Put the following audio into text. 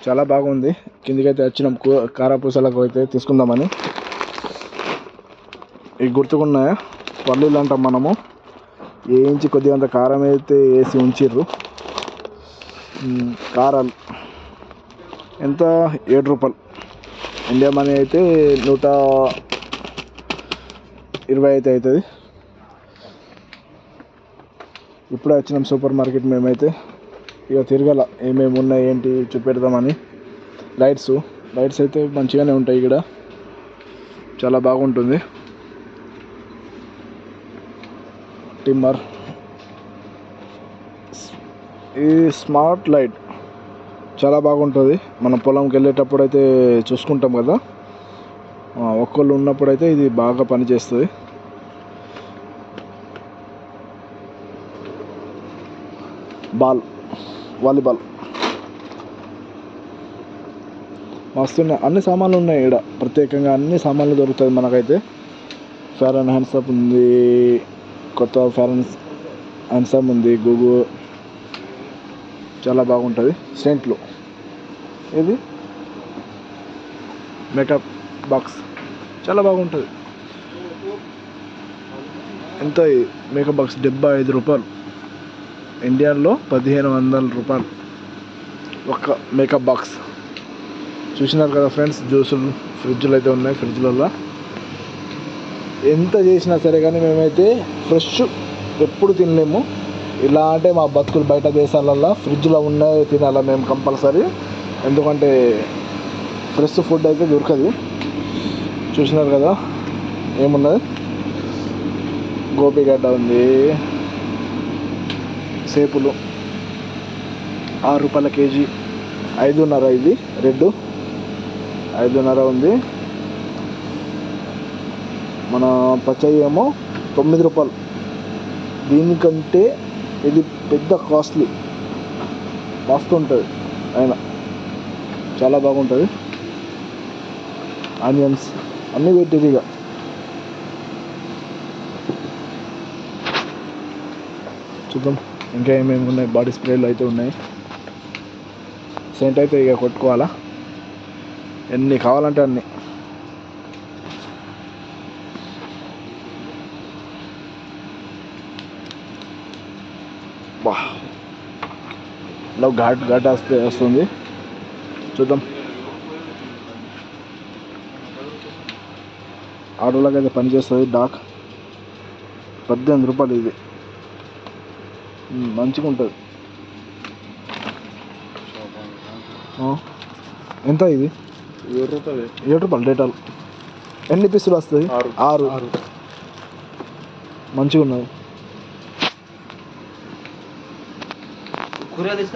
చాలా బాగుంది. కిందికైతే వచ్చినాం కారపూసలకు అయితే తీసుకుందామని. ఇవి గుర్తుకున్నాయా, పల్లీలు అంటాం మనము. వేయించి కొద్దిగా అంత కారం అయితే వేసి ఉంచిర్రు. కారాలు ఎంత, 7 రూపాయలు. ఇండియా మనీ అయితే 120 అయితే అవుతుంది. ఇప్పుడే వచ్చినాం సూపర్ మార్కెట్ మేమైతే. ఇక తిరగల ఏమేమి ఉన్నాయి ఏంటి చూపెడదామని. లైట్స్ అయితే మంచిగానే ఉంటాయి ఇక్కడ, చాలా బాగుంటుంది. టిమ్మర్, ఈ స్మార్ట్ లైట్ చాలా బాగుంటుంది. మనం పొలంకి వెళ్ళేటప్పుడు అయితే చూసుకుంటాం కదా, ఒక్కళ్ళు ఉన్నప్పుడు అయితే ఇది బాగా పనిచేస్తుంది. వాలీబాల్ మస్తున్నాయి. అన్ని సామాన్లు ఉన్నాయి ఇక్కడ, ప్రత్యేకంగా అన్ని సామాన్లు దొరుకుతాయి మనకైతే. ఫేర్ అండ్ హ్యాండ్సప్ ఉంది, కొత్త ఫేర్ అండ్ హ్యాండ్సప్ ఉంది. గూగుల్ చాలా బాగుంటుంది. సెంట్లు, ఇది మేకప్ బాక్స్ చాలా బాగుంటుంది. ఎంత మేకప్ బాక్స్? 75 రూపాయలు. ఇండియాలో 1500 రూపాయలు ఒక మేకప్ బాక్స్. చూసినారు కదా ఫ్రెండ్స్, జ్యూసులు ఫ్రిడ్జ్లు అయితే ఉన్నాయి. ఫ్రిడ్జ్లలో ఎంత చేసినా సరే కానీ మేమైతే ఫ్రెష్ ఎప్పుడు తినలేము. ఇలా అంటే మా బతుకులు బయట దేశాలల్లో ఫ్రిడ్జ్లో ఉన్నాయి తినాలి మేము కంపల్సరీ. ఎందుకంటే ఫ్రెష్ ఫుడ్ అయితే దొరకదు. చూసినారు కదా ఏమున్నది, గోపిగడ్డ ఉంది, సేపులు 6 రూపాయల కేజీ, 5.5. ఇది రెడ్ 5.5 ఉంది. మన పచ్చయి ఏమో 9 రూపాయలు. దీనికంటే ఇది పెద్ద కాస్ట్లీ, మస్తు ఉంటుంది. అయినా చాలా బాగుంటుంది. ఆనియన్స్ అన్నీ పెట్టిరు. ఇక చూద్దాం ఇంకా ఏమేమి ఉన్నాయి. బాడీ స్ప్రేలు అయితే ఉన్నాయి. సెంట్ అయితే ఇక కొట్టుకోవాలా, ఎన్ని కావాలంటే అన్ని. ఇలా ఘాట్ వస్తుంది. చూద్దాం. ఆటోలాగా అయితే పనిచేస్తుంది. డాక్ 18 రూపాయలు. ఇది మంచిగా ఉంటుంది. ఎంత ఇది? 7 రూపాయలు డేటాలు. ఎన్ని పీసులు వస్తుంది? 6. మంచిగా ఉన్నది.